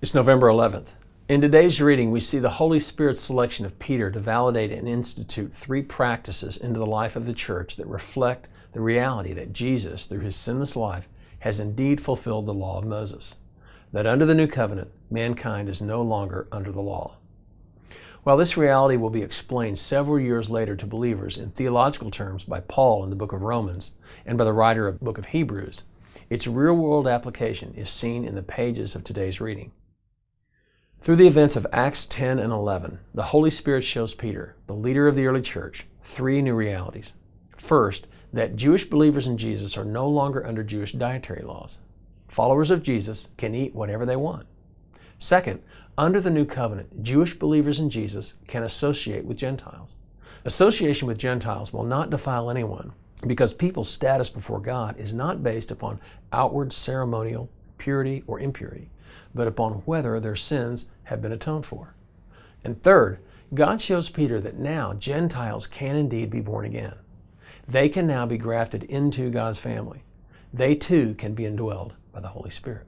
It's November 11th. In today's reading, we see the Holy Spirit's selection of Peter to validate and institute three practices into the life of the church that reflect the reality that Jesus, through his sinless life, has indeed fulfilled the law of Moses, that under the new covenant, mankind is no longer under the law. While this reality will be explained several years later to believers in theological terms by Paul in the book of Romans and by the writer of the book of Hebrews, its real-world application is seen in the pages of today's reading. Through the events of Acts 10 and 11, the Holy Spirit shows Peter, the leader of the early church, three new realities. First, that Jewish believers in Jesus are no longer under Jewish dietary laws. Followers of Jesus can eat whatever they want. Second, under the new covenant, Jewish believers in Jesus can associate with Gentiles. Association with Gentiles will not defile anyone because people's status before God is not based upon outward ceremonial purity or impurity, but upon whether their sins have been atoned for. And third, God shows Peter that now Gentiles can indeed be born again. They can now be grafted into God's family. They too can be indwelled by the Holy Spirit.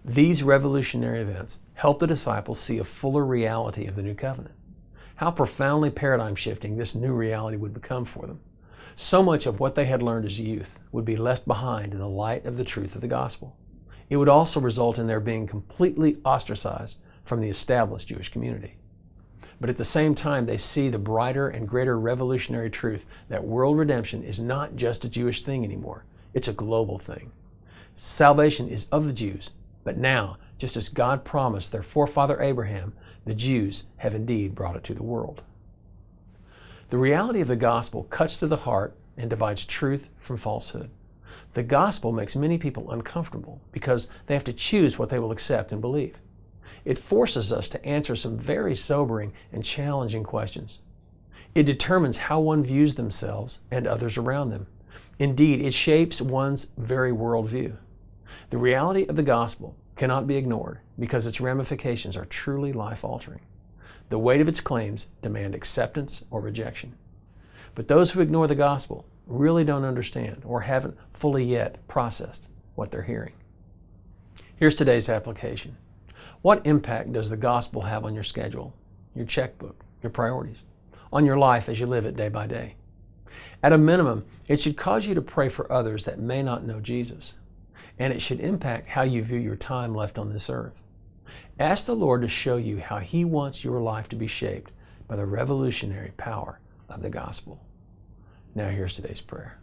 These revolutionary events help the disciples see a fuller reality of the new covenant. How profoundly paradigm shifting this new reality would become for them. So much of what they had learned as youth would be left behind in the light of the truth of the gospel. It would also result in their being completely ostracized from the established Jewish community. But at the same time, they see the brighter and greater revolutionary truth that world redemption is not just a Jewish thing anymore. It's a global thing. Salvation is of the Jews, but now, just as God promised their forefather Abraham, the Jews have indeed brought it to the world. The reality of the gospel cuts to the heart and divides truth from falsehood. The gospel makes many people uncomfortable because they have to choose what they will accept and believe. It forces us to answer some very sobering and challenging questions. It determines how one views themselves and others around them. Indeed, it shapes one's very worldview. The reality of the gospel cannot be ignored because its ramifications are truly life-altering. The weight of its claims demand acceptance or rejection. But those who ignore the gospel really don't understand or haven't fully yet processed what they're hearing. Here's today's application. What impact does the gospel have on your schedule, your checkbook, your priorities, on your life as you live it day by day? At a minimum, it should cause you to pray for others that may not know Jesus, and it should impact how you view your time left on this earth. Ask the Lord to show you how He wants your life to be shaped by the revolutionary power of the gospel. Now here's today's prayer.